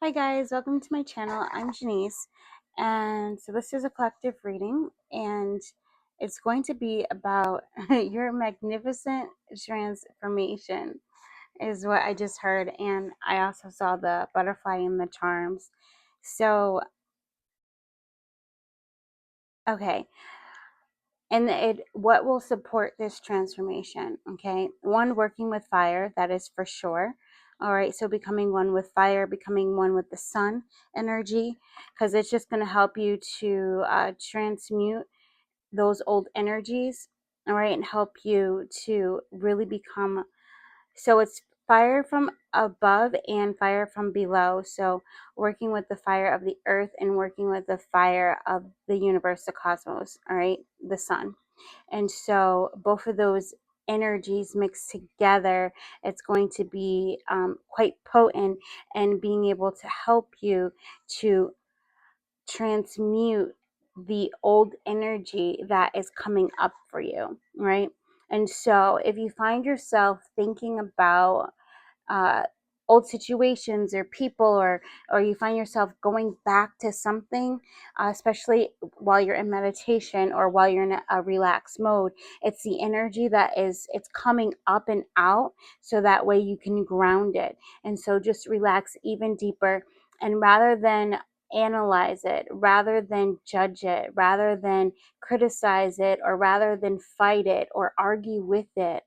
Hi guys, welcome to my channel. I'm Jenese, and so this is a collective reading, and it's going to be about your magnificent transformation is what I just heard, and I also saw the butterfly and the charms. So, okay, and what will support this transformation? Okay, one, working with fire, that is for sure. All right, so becoming one with fire, becoming one with the sun energy, because it's just going to help you to transmute those old energies. All right, and help you to really become, so it's fire from above and fire from below. So working with the fire of the earth and working with the fire of the universe, the cosmos, all right, the sun. And so both of those energies mixed together, it's going to be quite potent and being able to help you to transmute the old energy that is coming up for you, right? And so if you find yourself thinking about uh, old situations or people, or you find yourself going back to something, especially while you're in meditation or while you're in a relaxed mode, it's the energy that is, it's coming up and out, so that way you can ground it. And so just relax even deeper, and rather than analyze it, rather than judge it, rather than criticize it, or rather than fight it or argue with it,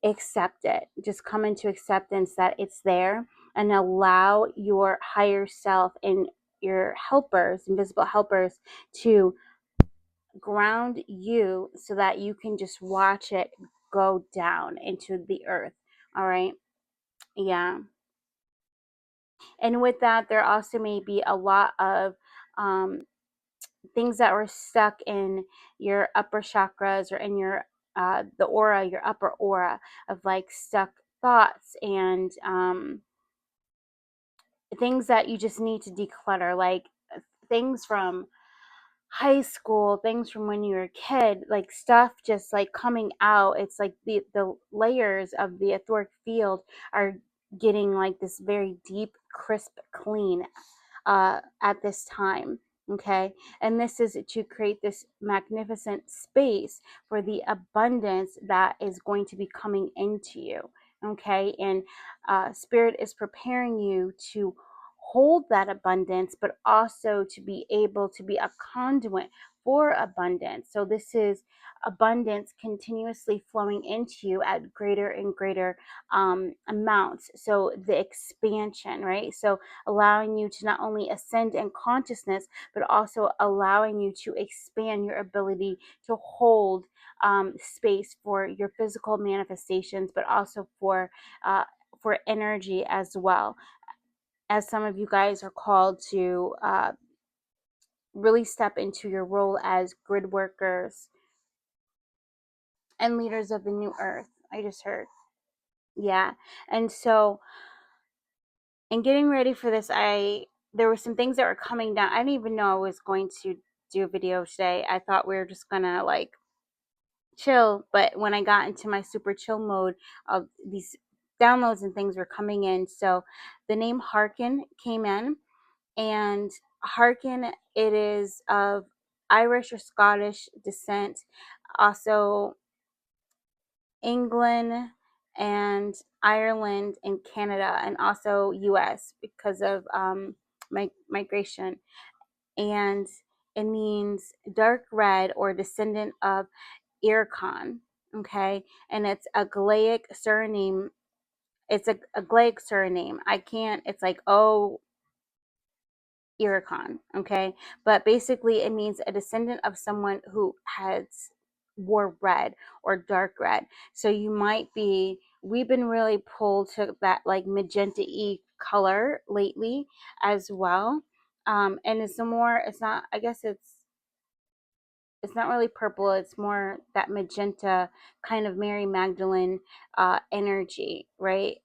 accept it. Just come into acceptance that it's there, and allow your higher self and your helpers, invisible helpers, to ground you so that you can just watch it go down into the earth. All right. Yeah. And with that, there also may be a lot of um, things that were stuck in your upper chakras, or in your the aura, your upper aura, of like stuck thoughts and things that you just need to declutter, like things from high school, things from when you were a kid, like stuff just like coming out. It's like the layers of the etheric field are getting like this very deep, crisp, clean at this time. Okay. And this is to create this magnificent space for the abundance that is going to be coming into you. Okay. And Spirit is preparing you to hold that abundance, but also to be able to be a conduit for abundance. So this is abundance continuously flowing into you at greater and greater amounts. So the expansion, right? So allowing you to not only ascend in consciousness, but also allowing you to expand your ability to hold space for your physical manifestations, but also for energy as well. As some of you guys are called to really step into your role as grid workers and leaders of the new earth. I just heard. Yeah. And so, in getting ready for this, there were some things that were coming down. I didn't even know I was going to do a video today. I thought we were just gonna like chill, but when I got into my super chill mode, of these downloads and things were coming in. So the name Harkin came in, and Harkin, it is of Irish or Scottish descent, also England and Ireland and Canada, and also US because of migration. And it means dark red, or descendant of Ircon. Okay. And it's a Gaelic surname. It's a Gaelic surname. I can't, it's like, oh, Iricon, okay? But basically, it means a descendant of someone who has wore red or dark red. So you might be, we've been really pulled to that like magenta-y color lately as well. And it's more, it's not, I guess it's not really purple. It's more that magenta kind of Mary Magdalene energy, right?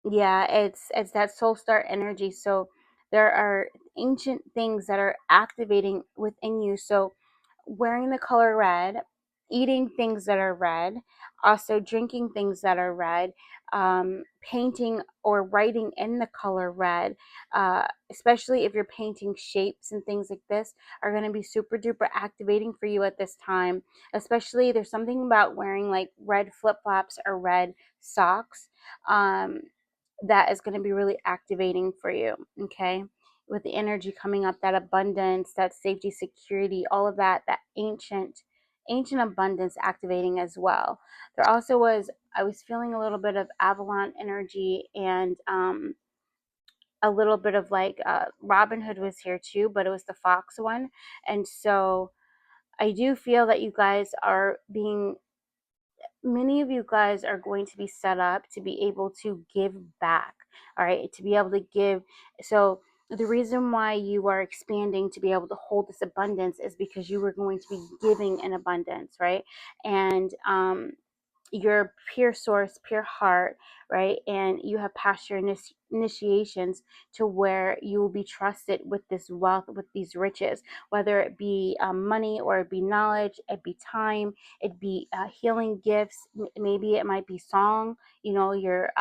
Yeah, it's that soul star energy. So there are ancient things that are activating within you. So wearing the color red, eating things that are red, also drinking things that are red, painting or writing in the color red, especially if you're painting shapes and things like this, are going to be super duper activating for you at this time. Especially, there's something about wearing like red flip-flops or red socks, that is going to be really activating for you. Okay, with the energy coming up, that abundance, that safety, security, all of that, that ancient abundance activating as well. There also was, I was feeling a little bit of Avalon energy, and a little bit of like Robin Hood was here too, but it was the fox one. And so I do feel that you guys are being, many of you guys are going to be set up to be able to give back, all right, to be able to give. So the reason why you are expanding to be able to hold this abundance is because you are going to be giving in abundance, right? And your pure source, pure heart, right? And you have passed your initiations to where you will be trusted with this wealth, with these riches, whether it be money, or it be knowledge, it be time, it be healing gifts. Maybe it might be song, your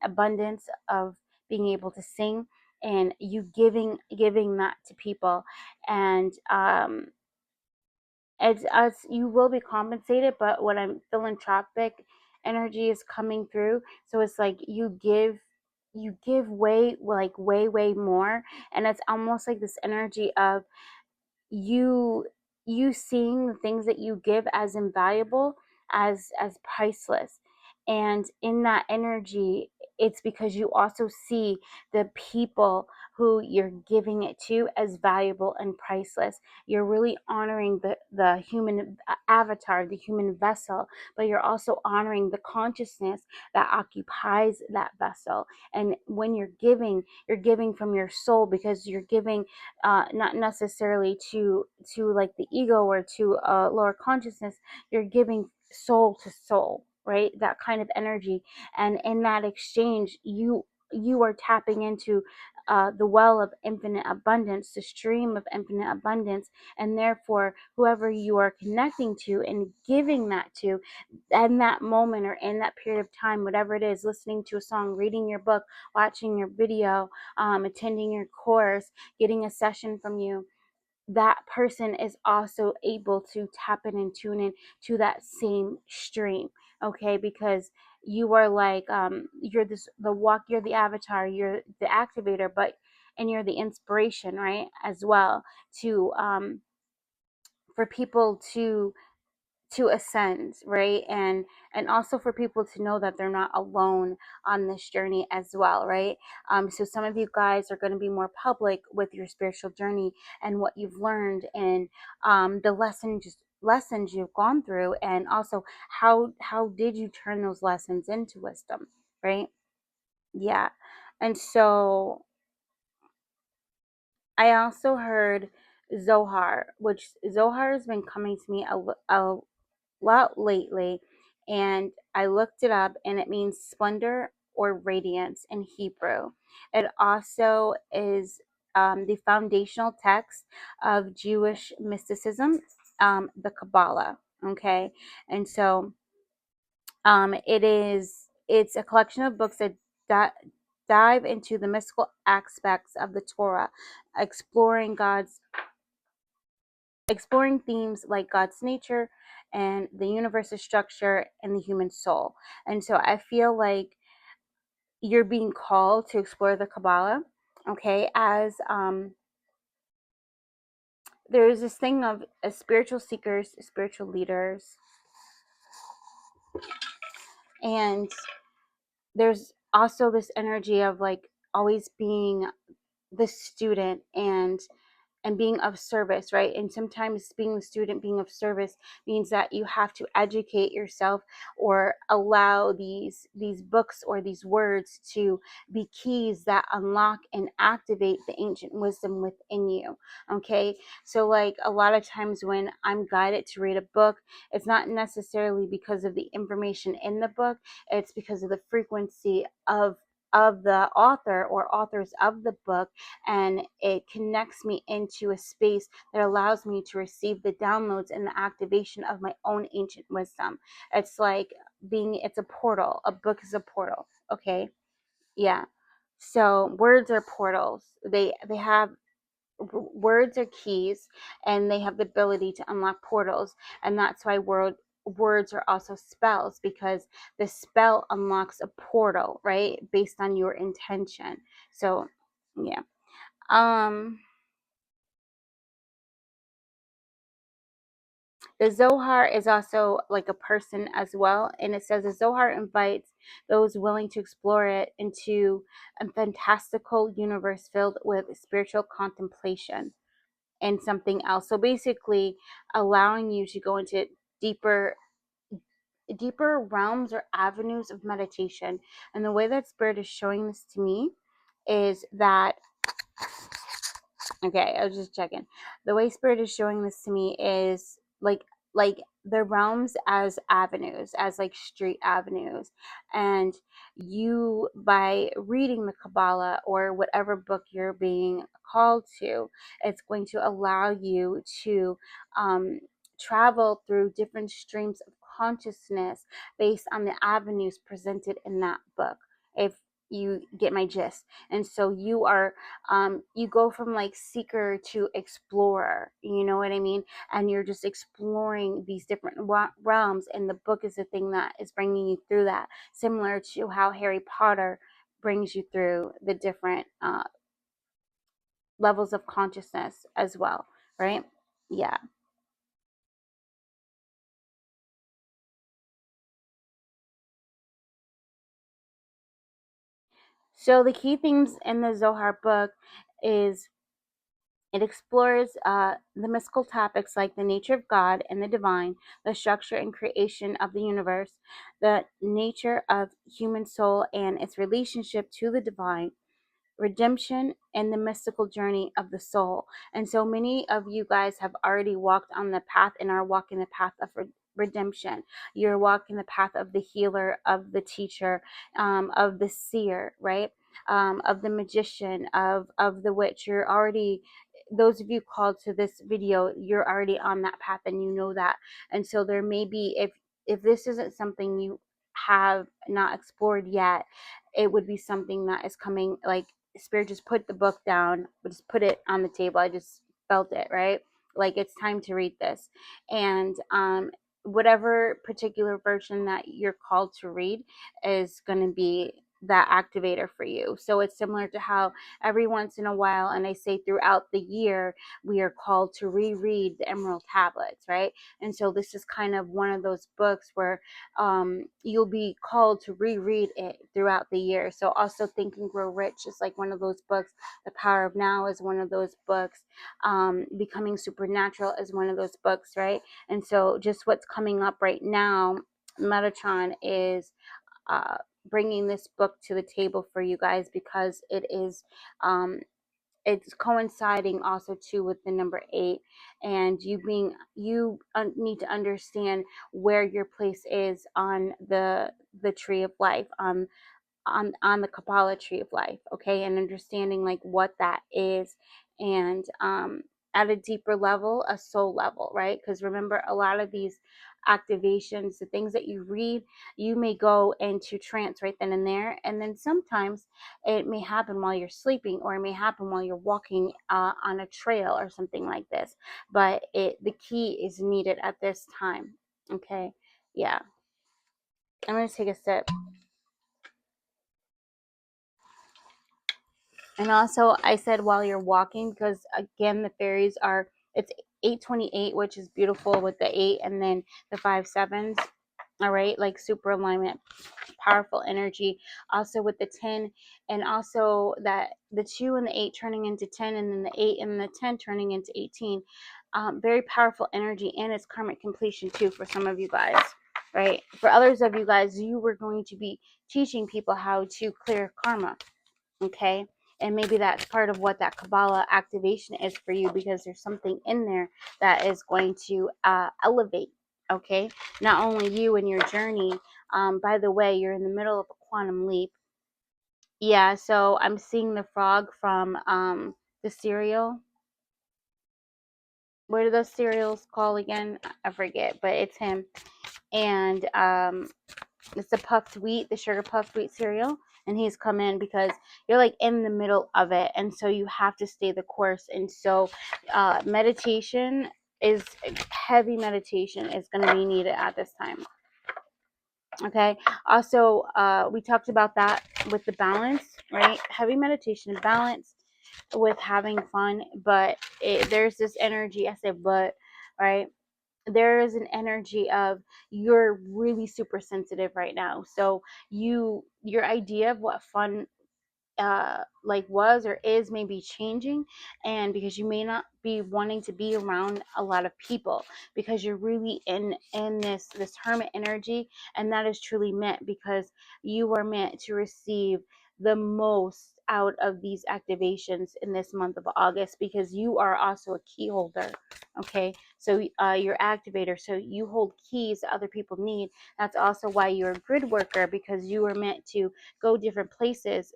abundance of being able to sing, and you giving that to people. And as you will be compensated, but what I'm philanthropic energy is coming through. So it's like you give way, like way more. And it's almost like this energy of you you seeing the things that you give as invaluable, as priceless. And in that energy, it's because you also see the people who you're giving it to as valuable and priceless. You're really honoring the human avatar, the human vessel, but you're also honoring the consciousness that occupies that vessel. And when you're giving from your soul, because you're giving not necessarily to like the ego or to lower consciousness. You're giving soul to soul, right? That kind of energy. And in that exchange, you are tapping into the well of infinite abundance, the stream of infinite abundance. And therefore, whoever you are connecting to and giving that to, in that moment or in that period of time, whatever it is, listening to a song, reading your book, watching your video, attending your course, getting a session from you, that person is also able to tap in and tune in to that same stream. Okay, because you are like, you're the avatar, you're the activator, but and you're the inspiration, right, as well, to for people to ascend, right? And also for people to know that they're not alone on this journey as well, right? So some of you guys are going to be more public with your spiritual journey and what you've learned, and the lessons you've gone through, and also how did you turn those lessons into wisdom, right? Yeah. And so I also heard Zohar, which Zohar has been coming to me a lot lately, and I looked it up, and it means splendor or radiance in Hebrew. It also is the foundational text of Jewish mysticism, the Kabbalah. Okay, and so it's a collection of books that dive into the mystical aspects of the Torah, exploring God's exploring themes like God's nature and the universe's structure and the human soul. And so I feel like you're being called to explore the Kabbalah, okay, as there's this thing of spiritual seekers, spiritual leaders, and there's also this energy of like always being the student and being of service, right? And sometimes being a student, being of service means that you have to educate yourself or allow these books or these words to be keys that unlock and activate the ancient wisdom within you. Okay, so like a lot of times when I'm guided to read a book, it's not necessarily because of the information in the book, it's because of the frequency of the author or authors of the book, and it connects me into a space that allows me to receive the downloads and the activation of my own ancient wisdom. It's like being, it's a portal. A book is a portal. Okay. Yeah. So words are portals. They have, words are keys, and they have the ability to unlock portals. And that's why words are also spells, because the spell unlocks a portal, right? Based on your intention. So yeah. The Zohar is also like a person as well. And it says the Zohar invites those willing to explore it into a fantastical universe filled with spiritual contemplation and something else. So basically allowing you to go into deeper realms or avenues of meditation. And the way that Spirit is showing this to me is that, okay, I was just checking. The way Spirit is showing this to me is like the realms as avenues, as like street avenues. And you, by reading the Kabbalah or whatever book you're being called to, it's going to allow you to travel through different streams of consciousness based on the avenues presented in that book, if you get my gist. And so you are, you go from like seeker to explorer, you know what I mean? And you're just exploring these different realms, and the book is the thing that is bringing you through that, similar to how Harry Potter brings you through the different levels of consciousness as well, right? Yeah. So the key themes in the Zohar book is, it explores the mystical topics like the nature of God and the divine, the structure and creation of the universe, the nature of human soul and its relationship to the divine, redemption, and the mystical journey of the soul. And so many of you guys have already walked on the path and are walking the path of redemption. You're walking the path of the healer, of the teacher, of the seer, right? Of the magician, of the witch. You're already, those of you called to this video, you're already on that path, and you know that. And so there may be, if this isn't something you have not explored yet, it would be something that is coming, like Spirit just put the book down, just put it on the table. I just felt it, right? Like it's time to read this. And whatever particular version that you're called to read is going to be that activator for you. So it's similar to how every once in a while, and I say throughout the year, we are called to reread the Emerald Tablets, right? And so this is kind of one of those books where you'll be called to reread it throughout the year. So also Think and Grow Rich is like one of those books. The Power of Now is one of those books. Becoming Supernatural is one of those books, right? And so just what's coming up right now, Metatron is bringing this book to the table for you guys, because it is it's coinciding also too with the number 8, and you need to understand where your place is on the tree of life, on the Kabbalah tree of life, okay, and understanding like what that is, and at a deeper level, a soul level, right? Because remember, a lot of these activations, the things that you read, you may go into trance right then and there, and then sometimes it may happen while you're sleeping, or it may happen while you're walking on a trail or something like this, but the key is needed at this time, okay? Yeah, I'm gonna take a sip. And also, I said while you're walking, because again, the fairies are, it's 828, which is beautiful with the 8 and then the 5 sevens. All right, like super alignment, powerful energy. Also with the 10, and also that the 2 and the 8 turning into 10, and then the 8 and the 10 turning into 18. Very powerful energy, and it's karmic completion too for some of you guys, right? For others of you guys, you were going to be teaching people how to clear karma, okay? And maybe that's part of what that Kabbalah activation is for you, because there's something in there that is going to elevate, okay? Not only you and your journey. By the way, you're in the middle of a quantum leap. Yeah, so I'm seeing the frog from the cereal. What are those cereals called again? I forget, but it's him. And It's the puffed wheat, the sugar puffed wheat cereal. And he's come in because you're like in the middle of it. And so you have to stay the course. And so meditation is heavy meditation is going to be needed at this time. Okay. Also, we talked about that with the balance, right? Heavy meditation, balance with having fun, but there's this energy. I said, but, right? There is an energy of you're really super sensitive right now. So your idea of what fun like was or is maybe changing, and because you may not be wanting to be around a lot of people because you're really in this hermit energy, and that is truly meant because you are meant to receive the most out of these activations in this month of August, because you are also a key holder. Okay, so you're activator, so you hold keys that other people need. That's also why you're a grid worker, because you are meant to go different places.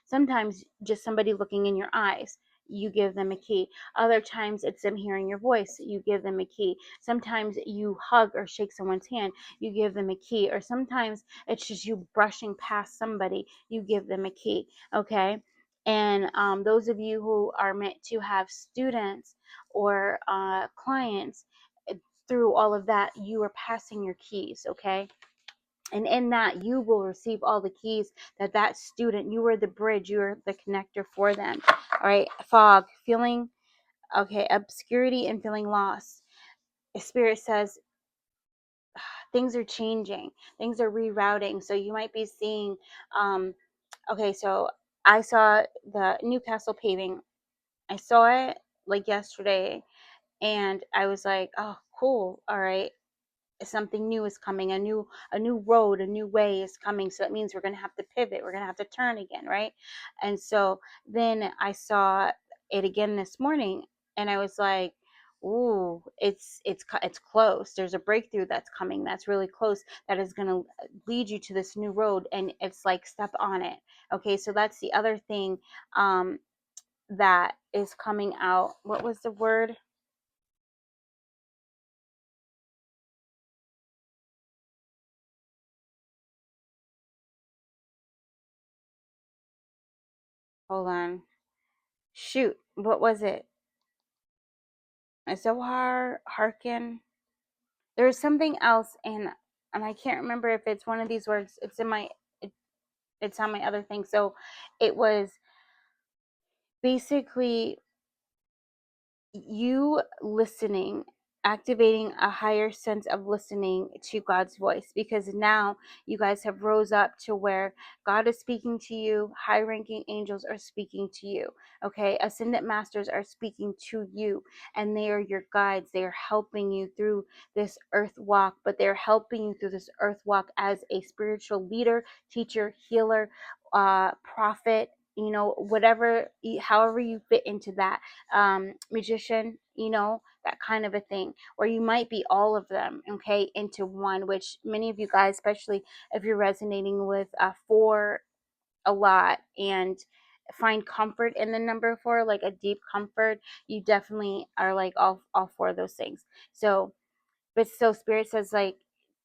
Sometimes just somebody looking in your eyes, you give them a key. Other times it's them hearing your voice, you give them a key. Sometimes you hug or shake someone's hand, you give them a key. Or sometimes it's just you brushing past somebody, you give them a key. Okay. And those of you who are meant to have students or clients, through all of that, you are passing your keys. Okay. And in that, you will receive all the keys that student, you are the bridge, you are the connector for them. All right. Fog, feeling, okay, obscurity and feeling lost. Spirit says things are changing, things are rerouting. So you might be seeing, okay, so I saw the Newcastle paving. I saw it like yesterday, and I was like, oh, cool. All right, something new is coming, a new road, a new way is coming. So that means we're going to have to pivot, we're going to have to turn again, right? And so then I saw it again this morning, and I was like, ooh, it's close. There's a breakthrough that's coming, that's really close, that is going to lead you to this new road, and it's like, step on it. Okay, so that's the other thing that is coming out. What was the word? Hold on. Shoot, what was it? Zohar, hearken. There's something else, and I can't remember if it's one of these words. It's on my other thing. So it was basically you listening, activating a higher sense of listening to God's voice, because now you guys have rose up to where God is speaking to you, high ranking angels are speaking to you. Okay, ascendant masters are speaking to you, and they are your guides. They are helping you through this earth walk, but they're helping you through this earth walk as a spiritual leader, teacher, healer, prophet, whatever, however you fit into that, magician, that kind of a thing, or you might be all of them, okay, into one, which many of you guys, especially if you're resonating with four a lot and find comfort in the number four, like a deep comfort, you definitely are like all four of those things. But so Spirit says, like,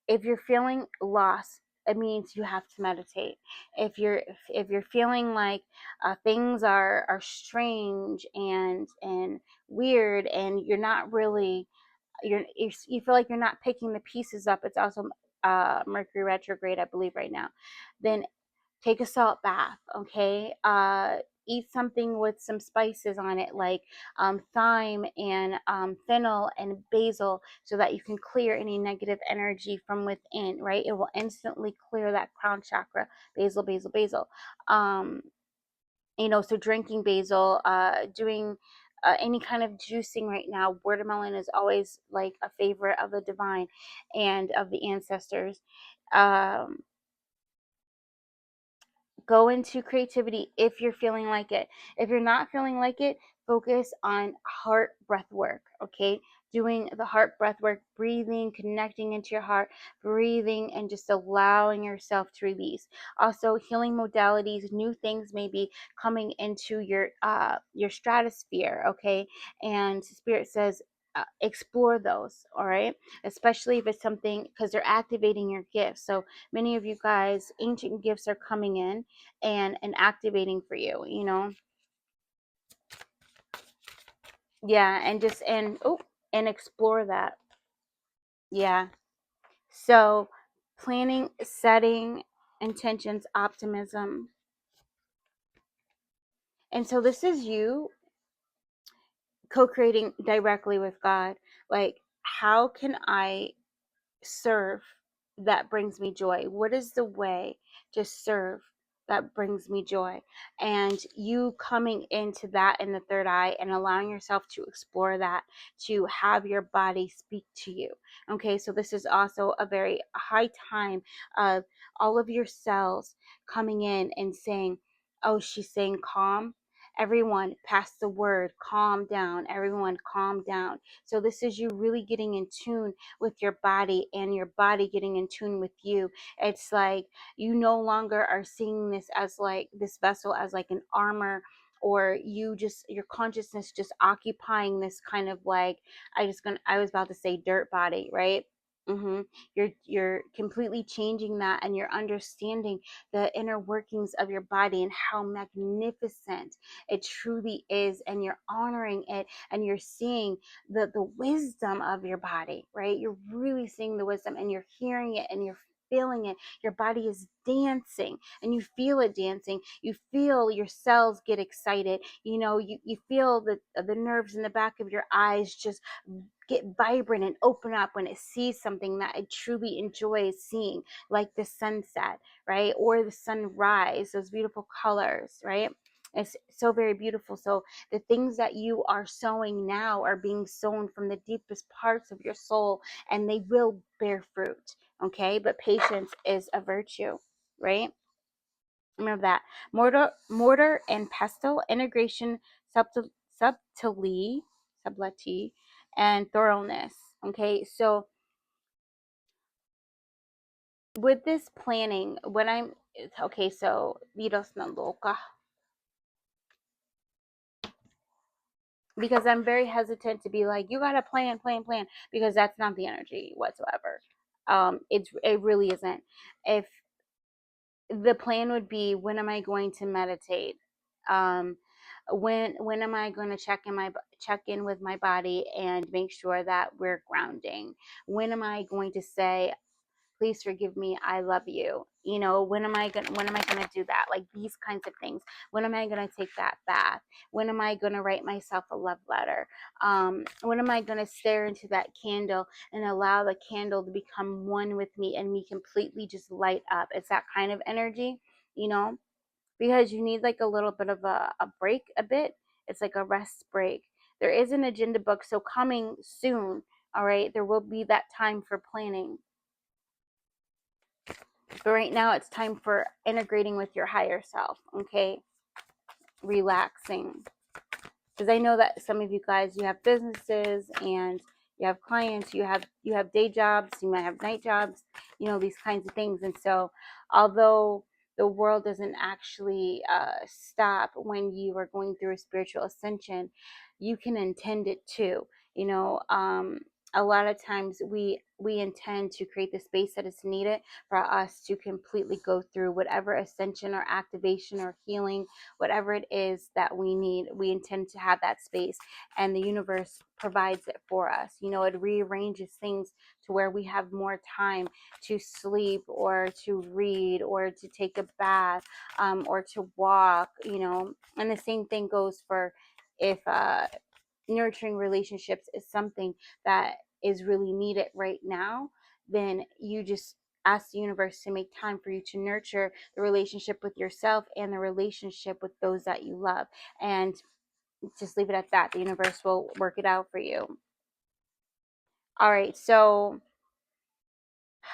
if you're feeling lost, it means you have to meditate. If you're feeling like things are strange and weird, and you're not really, you feel like you're not picking the pieces up. It's also Mercury retrograde, I believe, right now. Then take a salt bath. Okay. Eat something with some spices on it, like thyme and fennel and basil, so that you can clear any negative energy from within, right? It will instantly clear that crown chakra. Basil, basil, basil. um so drinking basil, doing any kind of juicing right now. Watermelon is always like a favorite of the divine and of the ancestors. um Go into creativity if you're feeling like it. If you're not feeling like it, focus on heart breath work. Okay, doing the heart breath work, breathing, connecting into your heart, breathing, and just allowing yourself to release. Also, healing modalities, new things may be coming into your stratosphere. Okay, and Spirit says explore those, all right? Especially if it's something, because they're activating your gifts. So many of you guys, ancient gifts are coming in and activating for you, you know? Yeah, and just, and explore that. Yeah. So planning, setting intentions, optimism. And so this is you co-creating directly with God. Like, how can I serve that brings me joy? What is the way to serve that brings me joy? And you coming into that in the third eye and allowing yourself to explore that, to have your body speak to you. Okay, so this is also a very high time of all of your cells coming in and saying, oh, she's saying calm. Everyone, pass the word, calm down. Everyone, calm down. So this is you really getting in tune with your body and your body getting in tune with you. It's like you no longer are seeing this as like this vessel as like an armor, or you just, your consciousness just occupying this kind of like, I was about to say dirt body, right? You're completely changing that, and you're understanding the inner workings of your body and how magnificent it truly is, and you're honoring it, and you're seeing the wisdom of your body, right? You're really seeing the wisdom, and you're hearing it, and you're feeling it. Your body is dancing, and you feel it dancing. You feel your cells get excited. You know, you feel the nerves in the back of your eyes just get vibrant and open up when it sees something that it truly enjoys seeing, like the sunset, right? Or the sunrise, those beautiful colors, right? It's so very beautiful. So the things that you are sowing now are being sown from the deepest parts of your soul, and they will bear fruit. Okay, but patience is a virtue, right? Remember that. Mortar and pestle, integration, subtlety, subtlety, and thoroughness. Okay, so with this planning, when I'm okay, so viros na loca, because I'm very hesitant to be like, you gotta plan, because that's not the energy whatsoever. It really isn't. If the plan would be, when am I going to meditate? Um, when am I going to check in with my body and make sure that we're grounding? When am I going to say, please forgive me, I love you? You know, when am I gonna do that? Like these kinds of things. When am I gonna take that bath? When am I gonna write myself a love letter? When am I gonna stare into that candle and allow the candle to become one with me and me completely just light up? It's that kind of energy, you know, because you need like a little bit of a break, a bit. It's like a rest break. There is an agenda book, so coming soon, all right, there will be that time for planning. But right now, it's time for integrating with your higher self, okay? Relaxing. Because I know that some of you guys, you have businesses and you have clients, you have day jobs, you might have night jobs, you know, these kinds of things. And so, although the world doesn't actually stop when you are going through a spiritual ascension, you can intend it too. You know, a lot of times we intend to create the space that is needed for us to completely go through whatever ascension or activation or healing, whatever it is that we need. We intend to have that space, and the universe provides it for us. You know, it rearranges things to where we have more time to sleep or to read or to take a bath, or to walk, you know. And the same thing goes for if nurturing relationships is something that is really needed right now, then you just ask the universe to make time for you to nurture the relationship with yourself and the relationship with those that you love. And just leave it at that. The universe will work it out for you. All right, so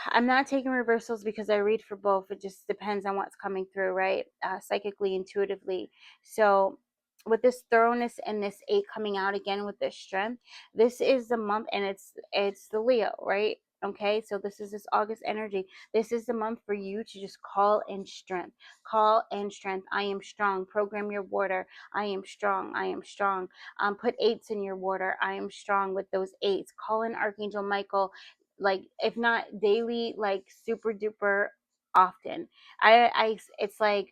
I'm not taking reversals because I read for both. It just depends on what's coming through, right? Psychically, intuitively. So with this thoroughness and this 8 coming out again with this strength, this is the month, and it's the Leo, right? Okay, so this August energy. This is the month for you to just call in strength. Call in strength. I am strong. Program your water. I am strong. I am strong. Put eights in your water. I am strong with those eights. Call in Archangel Michael, like if not daily, like super duper often. It's like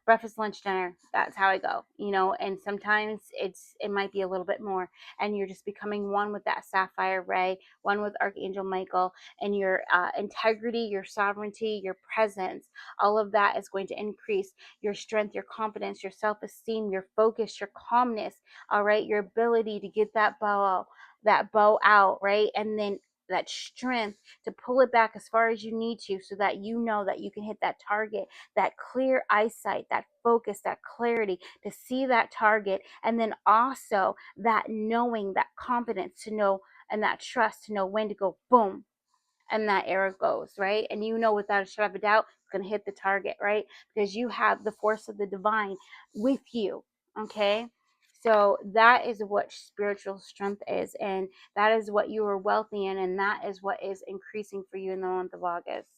breakfast, lunch, dinner. That's how I go, you know. And sometimes it might be a little bit more, and you're just becoming one with that sapphire ray, one with Archangel Michael, and your integrity, your sovereignty, your presence. All of that is going to increase your strength, your confidence, your self-esteem, your focus, your calmness. All right, your ability to get that bow out, right, and then that strength to pull it back as far as you need to, so that you know that you can hit that target, that clear eyesight, that focus, that clarity to see that target, and then also that knowing, that confidence to know, and that trust to know when to go boom, and that arrow goes, right? And you know without a shadow of a doubt it's going to hit the target, right? Because you have the force of the divine with you, okay? So that is what spiritual strength is, and that is what you are wealthy in, and that is what is increasing for you in the month of August.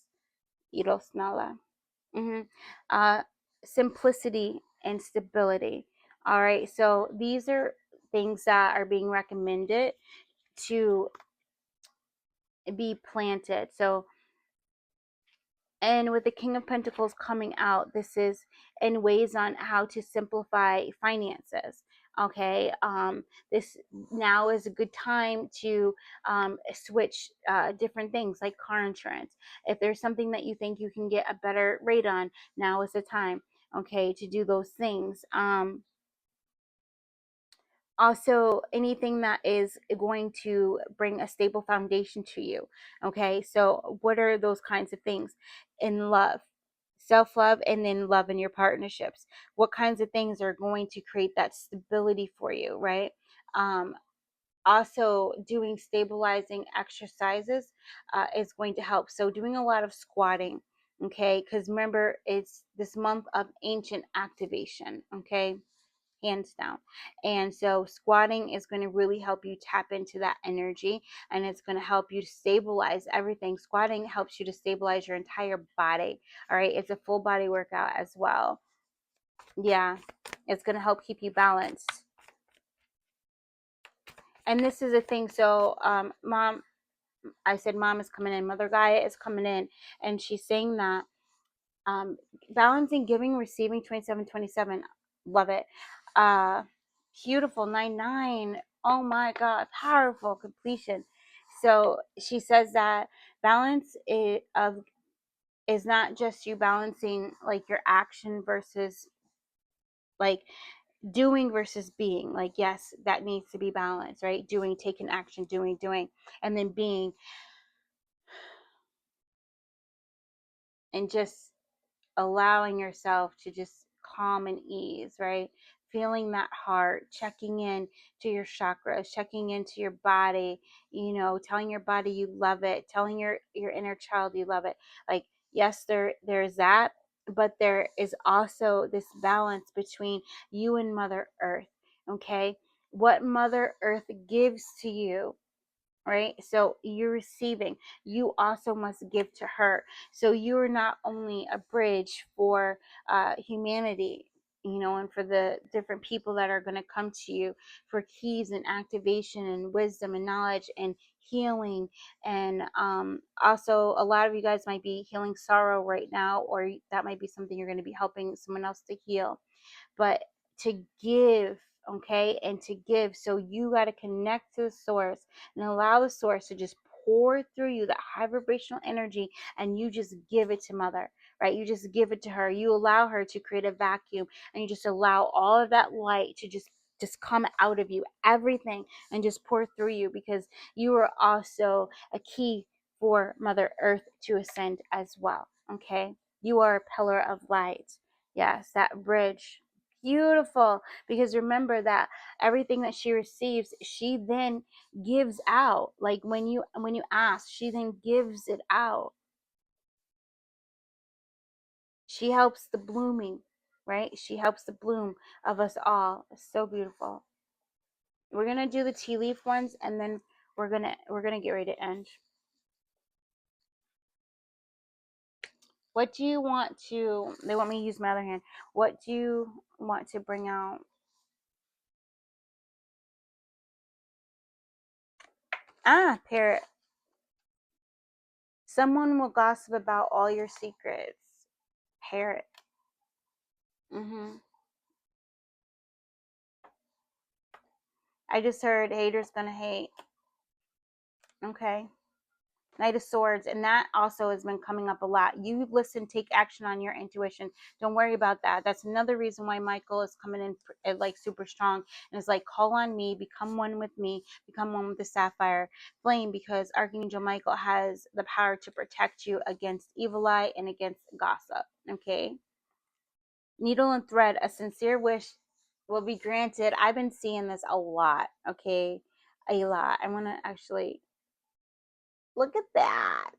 Irosnala. Mm-hmm. Uh, Simplicity and stability. All right, so these are things that are being recommended to be planted. So, and with the King of Pentacles coming out, this is in ways on how to simplify finances. Okay, this now is a good time to switch different things like car insurance. If there's something that you think you can get a better rate on, now is the time. Okay, to do those things. Also, anything that is going to bring a stable foundation to you. Okay, so what are those kinds of things? In love, self-love, and then love in your partnerships. What kinds of things are going to create that stability for you, right? um, Also, doing stabilizing exercises is going to help. So doing a lot of squatting, okay, because remember it's this month of ancient activation, okay, hands down. And so squatting is going to really help you tap into that energy, and it's going to help you to stabilize everything. Squatting helps you to stabilize your entire body. All right, it's a full body workout as well. Yeah, it's going to help keep you balanced. And this is a thing. So mom, I said mom is coming in, Mother Gaia is coming in, and she's saying that balancing giving, receiving, 2727. Love it. uh Beautiful 99. Oh my god, powerful completion. So she says that balance is not just you balancing like your action versus like doing versus being. Like, yes, that needs to be balanced, right? Doing, taking action, doing, and then being, and just allowing yourself to just calm and ease, right? Feeling that heart, checking in to your chakras, checking into your body, you know, telling your body you love it, telling your inner child you love it. Like, yes, there's that, but there is also this balance between you and Mother Earth, okay? What Mother Earth gives to you, right? So you're receiving, you also must give to her. So you're not only a bridge for humanity, you know, and for the different people that are going to come to you for keys and activation and wisdom and knowledge and healing. And also, a lot of you guys might be healing sorrow right now, or that might be something you're going to be helping someone else to heal. But to give, okay, and to give, so you got to connect to the source and allow the source to just pour through you that high vibrational energy, and you just give it to Mother, right? You just give it to her. You allow her to create a vacuum, and you just allow all of that light to just come out of you, everything, and just pour through you, because you are also a key for Mother Earth to ascend as well. Okay, you are a pillar of light. Yes, that bridge. Beautiful. Because remember that everything that she receives, she then gives out. Like when you ask, she then gives it out. She helps the blooming, right? She helps the bloom of us all. It's so beautiful. We're gonna do the tea leaf ones, and then we're gonna get ready to end. What do you want to, they want me to use my other hand. What do you want to bring out? Parrot. Someone will gossip about all your secrets. Parrot. I just heard haters gonna hate. Okay. Knight of Swords, and that also has been coming up a lot. You listen, take action on your intuition. Don't worry about that. That's another reason why Michael is coming in like super strong and is like, call on me, become one with me, become one with the Sapphire Flame, because Archangel Michael has the power to protect you against evil eye and against gossip. Okay. Needle and thread, a sincere wish will be granted. I've been seeing this a lot. Okay. A lot. I want to actually look at that.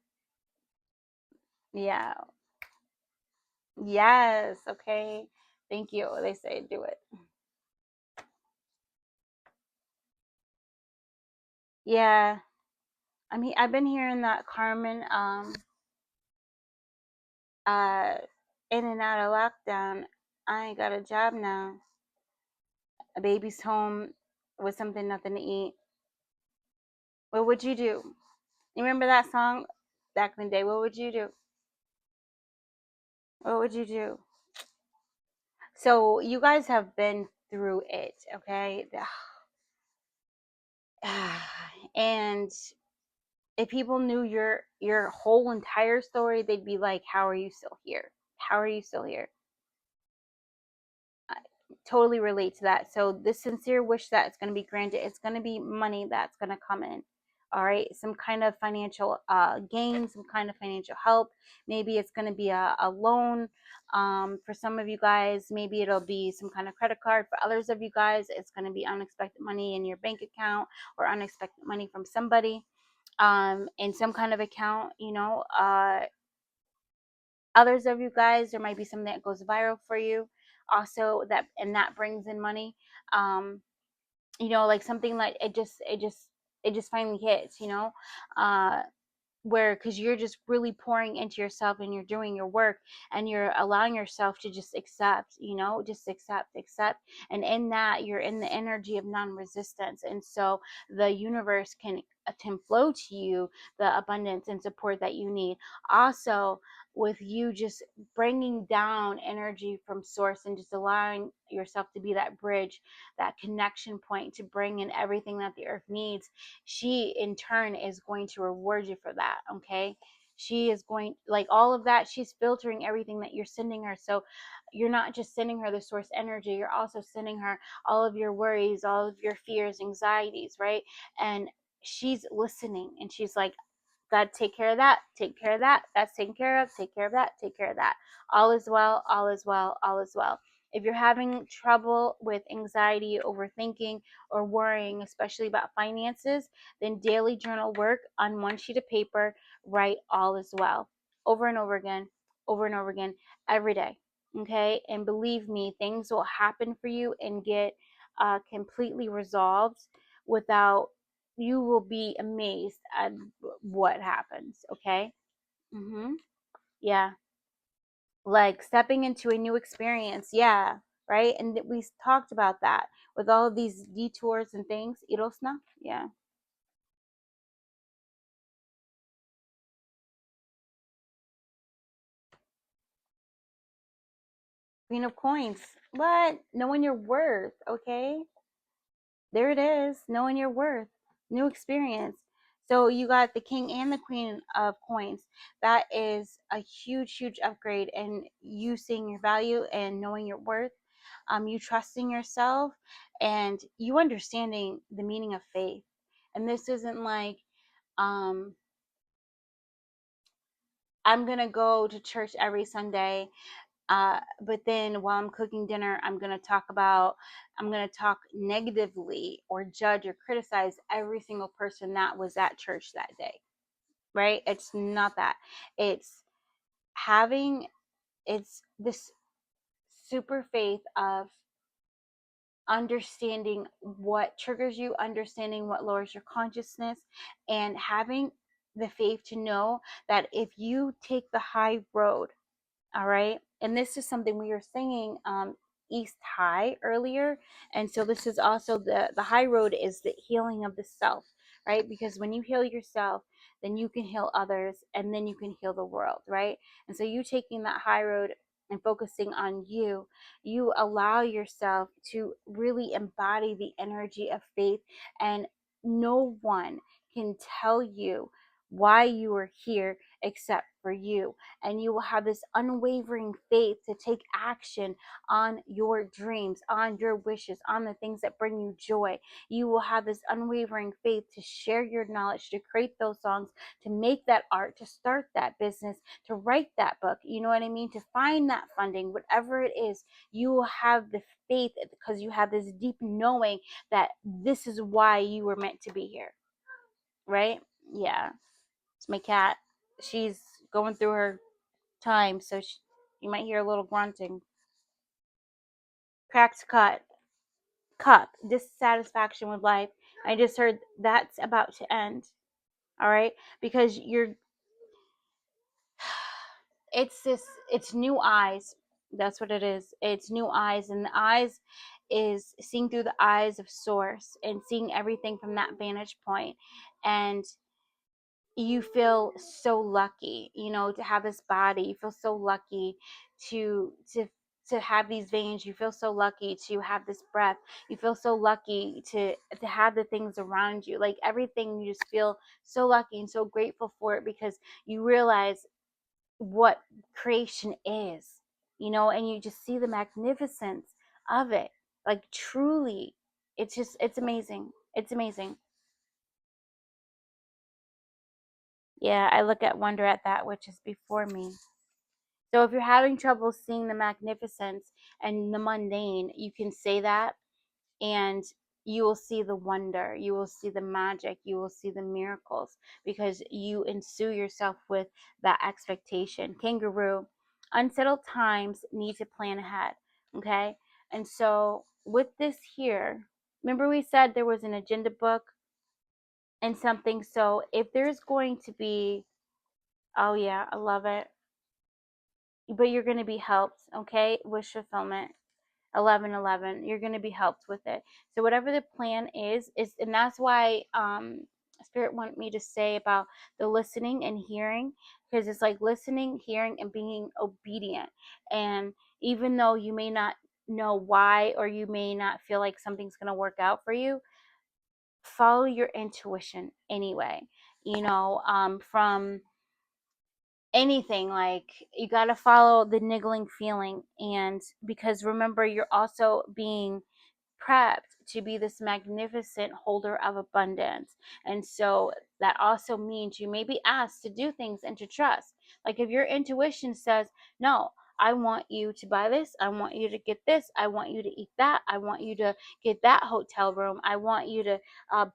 Yeah. Yes. Okay. Thank you. They say do it. Yeah. I mean, I've been hearing that Carmen, uh, in and out of lockdown. I ain't got a job now. A baby's home with something, nothing to eat. What would you do? You remember that song back in the day? What would you do? What would you do? So you guys have been through it, okay? And if people knew your whole entire story, they'd be like, how are you still here? How are you still here? I totally relate to that. So this sincere wish that it's going to be granted, it's going to be money that's going to come in. All right, some kind of financial gain, some kind of financial help. Maybe it's going to be a loan. For some of you guys, maybe it'll be some kind of credit card. For others of you guys, it's going to be unexpected money in your bank account or unexpected money from somebody in some kind of account. Others of you guys, there might be something that goes viral for you also, that brings in money. Like something like it just finally hits, uh where, because you're just really pouring into yourself and you're doing your work and you're allowing yourself to just accept, just accept, and in that you're in the energy of non-resistance, and so the universe can flow to you the abundance and support that you need. Also, with you just bringing down energy from source and just allowing yourself to be that bridge, that connection point to bring in everything that the earth needs, she in turn is going to reward you for that. Okay. She is going, like, all of that, she's filtering everything that you're sending her. So you're not just sending her the source energy, you're also sending her all of your worries, all of your fears, anxieties, right? And she's listening and she's like, God, take care of that, take care of that, that's taken care of, take care of that, take care of that. All is well, all is well, all is well. If you're having trouble with anxiety, overthinking, or worrying, especially about finances, then daily journal work on one sheet of paper, write all is well over and over and over again, every day. Okay. And believe me, things will happen for you and get completely resolved without, you will be amazed at what happens. Okay. Yeah. Like stepping into a new experience. Yeah. Right. And we talked about that with all of these detours and things. Irosna. Yeah. Queen of Coins. What? Knowing your worth. Okay. There it is. Knowing your worth. New experience. So you got the King and the Queen of Coins. That is a huge, huge upgrade in you seeing your value and knowing your worth. You trusting yourself and you understanding the meaning of faith. And this isn't like, um, I'm going to go to church every Sunday. But then while I'm cooking dinner, I'm going to talk negatively or judge or criticize every single person that was at church that day. Right? It's not that. It's having, it's this super faith of understanding what triggers you, understanding what lowers your consciousness, and having the faith to know that if you take the high road, All right. And this is something we were singing East High earlier. And so this is also the high road is the healing of the self, right? Because when you heal yourself, then you can heal others and then you can heal the world, right? And so you taking that high road and focusing on you, you allow yourself to really embody the energy of faith, and no one can tell you why you are here except for you. And you will have this unwavering faith to take action on your dreams, on your wishes, on the things that bring you joy. You will have this unwavering faith to share your knowledge, to create those songs, to make that art, to start that business, to write that book. You know what I mean? To find that funding, whatever it is, you will have the faith because you have this deep knowing that this is why you were meant to be here, right? Yeah. It's my cat. She's going through her time, so you might hear a little grunting. Cracked cup, dissatisfaction with life. I just heard that's about to end. All right, because it's new eyes. That's what it is. It's new eyes, and the eyes is seeing through the eyes of source and seeing everything from that vantage point. And you feel so lucky, to have this body. You feel so lucky to have these veins. You feel so lucky to have this breath. You feel so lucky to have the things around you, like everything. You just feel so lucky and so grateful for it because you realize what creation is, and you just see the magnificence of it. Like truly, it's amazing. It's amazing. Yeah, I look at wonder at that which is before me. So if you're having trouble seeing the magnificence and the mundane, you can say that, and you will see the wonder, you will see the magic, you will see the miracles because you ensue yourself with that expectation. Kangaroo, unsettled times need to plan ahead. Okay. And so with this here, remember we said there was an agenda book and something. So if there's going to be, oh yeah, I love it, but you're going to be helped. Okay, wish fulfillment, 1111, you're going to be helped with it. So whatever the plan is, and that's why spirit wanted me to say about the listening and hearing, because it's like listening, hearing, and being obedient. And even though you may not know why, or you may not feel like something's going to work out for you, follow your intuition anyway. From anything, like you got to follow the niggling feeling. And because remember, you're also being prepped to be this magnificent holder of abundance. And so that also means you may be asked to do things and to trust. Like if your intuition says, no, I want you to buy this, I want you to get this, I want you to eat that, I want you to get that hotel room, I want you to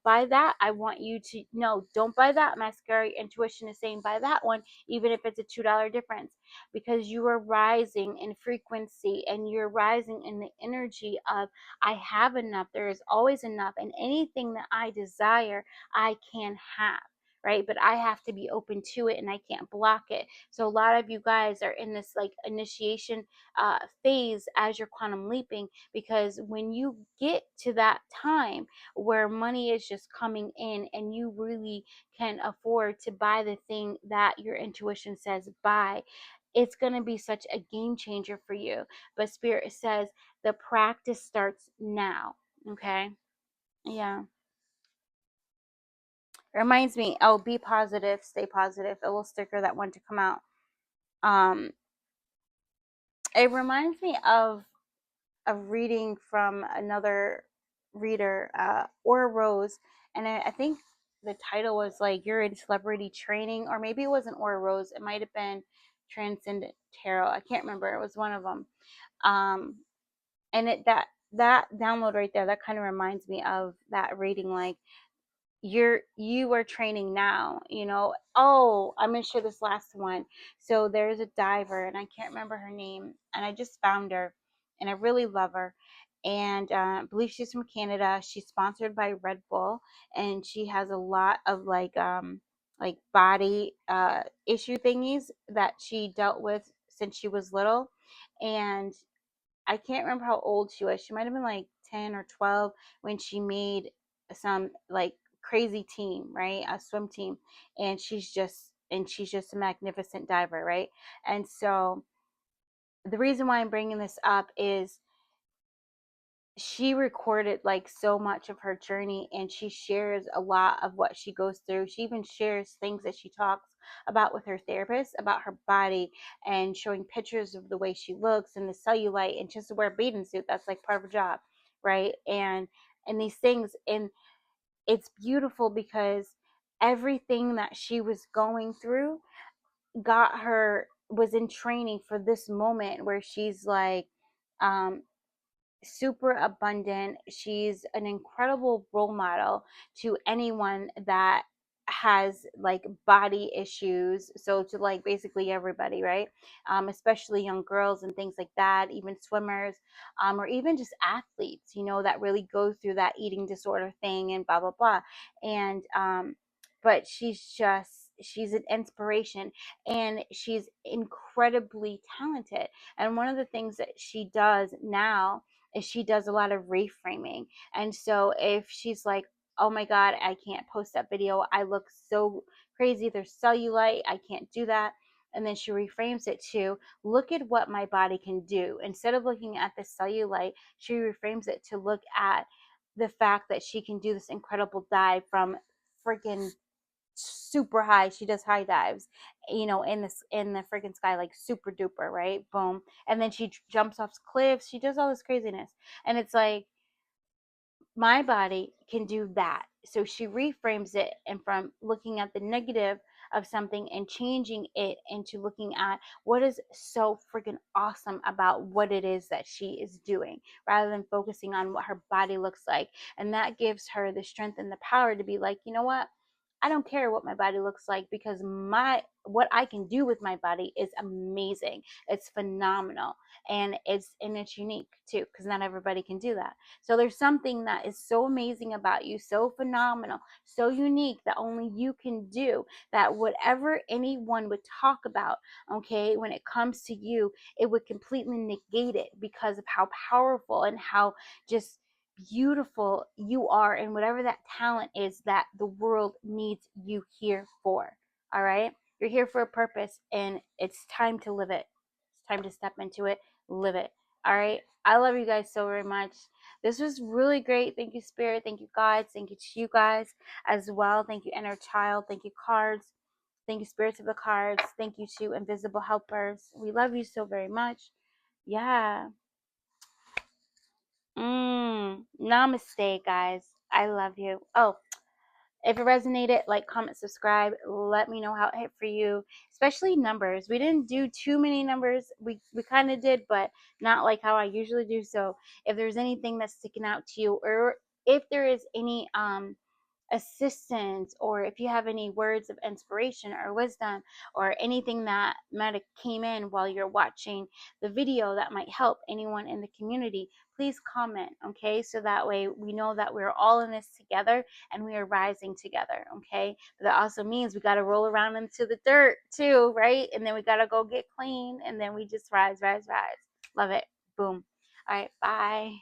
buy that, I want you to, no, don't buy that mascara. Intuition is saying buy that one, even if it's a $2 difference, because you are rising in frequency and you're rising in the energy of I have enough. There is always enough. And anything that I desire, I can have. Right. But I have to be open to it and I can't block it. So a lot of you guys are in this like initiation phase as you're quantum leaping, because when you get to that time where money is just coming in and you really can afford to buy the thing that your intuition says buy, it's going to be such a game changer for you. But Spirit says the practice starts now. Okay. Yeah. It reminds me, oh, be positive, stay positive. A little sticker that wanted to come out. Um, it reminds me of a reading from another reader, Aura Rose. And I think the title was like, You're in Celebrity Training, or maybe it wasn't Aura Rose. It might have been Transcendent Tarot. I can't remember. It was one of them. Um, and that download right there, that kind of reminds me of that reading. Like you are training now. Oh, I'm gonna share this last one. So there's a diver, and I can't remember her name, and I just found her, and I really love her. And I believe she's from Canada. She's sponsored by Red Bull, and she has a lot of like body issue thingies that she dealt with since she was little. And I can't remember how old she was. She might have been like 10 or 12 when she made some like crazy team, right? A swim team. And she's just a magnificent diver, right? And so the reason why I'm bringing this up is she recorded like so much of her journey, and she shares a lot of what she goes through. She even shares things that she talks about with her therapist about her body, and showing pictures of the way she looks and the cellulite, and just to wear a bathing suit, that's like part of her job, right? And these things, and it's beautiful because everything that she was going through got her, was in training for this moment where she's like um super abundant. She's an incredible role model to anyone that has like body issues. So to like basically everybody, right? Especially young girls and things like that, even swimmers, or even just athletes, you know, that really go through that eating disorder thing and blah blah blah. And but she's an inspiration, and she's incredibly talented. And one of the things that she does now is she does a lot of reframing. And so if she's like, oh my God, I can't post that video, I look so crazy, there's cellulite, I can't do that. And then she reframes it to, look at what my body can do. Instead of looking at the cellulite, she reframes it to look at the fact that she can do this incredible dive from freaking super high. She does high dives, you know, in the freaking sky, like super duper, right? Boom. And then she jumps off cliffs. She does all this craziness. And it's like, my body can do that. So she reframes it, and from looking at the negative of something and changing it into looking at what is so freaking awesome about what it is that she is doing, rather than focusing on what her body looks like. And that gives her the strength and the power to be like, you know what? I don't care what my body looks like, because my what I can do with my body is amazing. It's phenomenal, and it's unique too, because not everybody can do that. So there's something that is so amazing about you, so phenomenal, so unique, that only you can do, that whatever anyone would talk about, okay, when it comes to you, it would completely negate it, because of how powerful and how just beautiful you are, and whatever that talent is that the world needs you here for. All right, you're here for a purpose, and it's time to live it. It's time to step into it, live it. All right, I love you guys so very much. This was really great. Thank you, Spirit. Thank you, God. Thank you to you guys as well. Thank you, Inner Child. Thank you, cards. Thank you, Spirits of the cards. Thank you to Invisible Helpers. We love you so very much. Yeah. Namaste, guys. I love you. Oh, if it resonated, like, comment, subscribe. Let me know how it hit for you, especially numbers. We didn't do too many numbers. We kind of did, but not like how I usually do. So if there's anything that's sticking out to you, or if there is any assistance, or if you have any words of inspiration or wisdom, or anything that might have came in while you're watching the video that might help anyone in the community, please comment, okay? So that way we know that we're all in this together, and we are rising together, okay? But that also means we got to roll around into the dirt too, right? And then we got to go get clean, and then we just rise, rise, rise. Love it. Boom. All right, bye.